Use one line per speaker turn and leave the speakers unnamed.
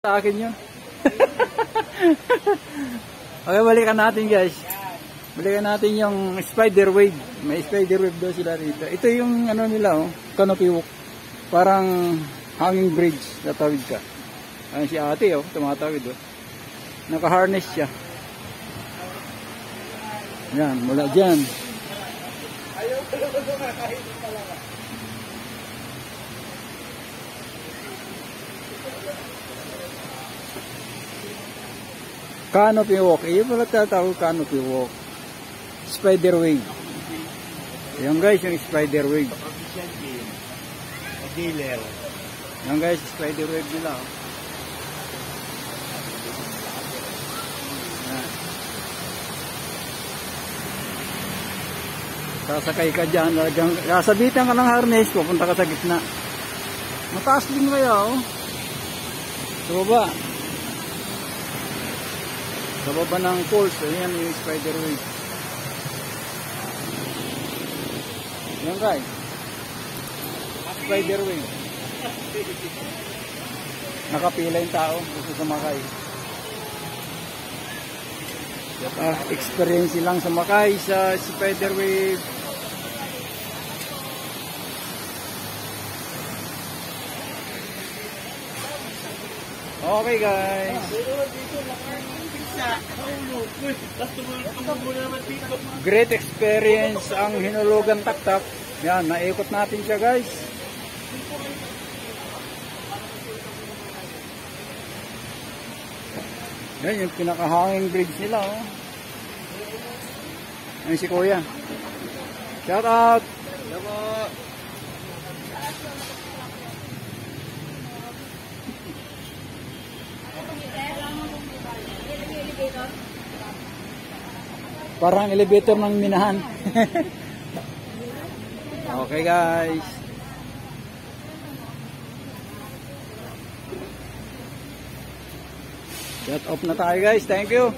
Sa akin yun. Okay, balikan natin guys. Balikan natin yung spider wave. May spider wave daw sila rito. Ito yung ano nila, oh, canopy walk. Parang hanging bridge. Tatawid ka. Ayun si ate, oh, tumatawid, oh. Naka-harness siya. Yan, mula dyan. Canopy walk. Iyon pala tatawag canopy walk. Spider wave. Yan guys, yung spider wave.
Dealer.
Yan guys, spider wave nila. Yan. Sasakay ka dyan. Sasabitan ka ng harness, pupunta ka sa gitna. Mataas din kaya, oh. Sa baba. Sa baba ng poles, ayan yung spider wave. Yan guys. Spider wave. Nakapila yung tao gusto sumakay. Experience lang sumakay sa spider wave. Okay guys. Great experience ang Hinulugan Taktak. Yan, naikot natin siya guys. Yan yung pinaka-hanging bridge nila, oh. Yan si Kuya. Shout out. Parang elevator ng minahan. Okay guys. Shut off na tayo guys. Thank you.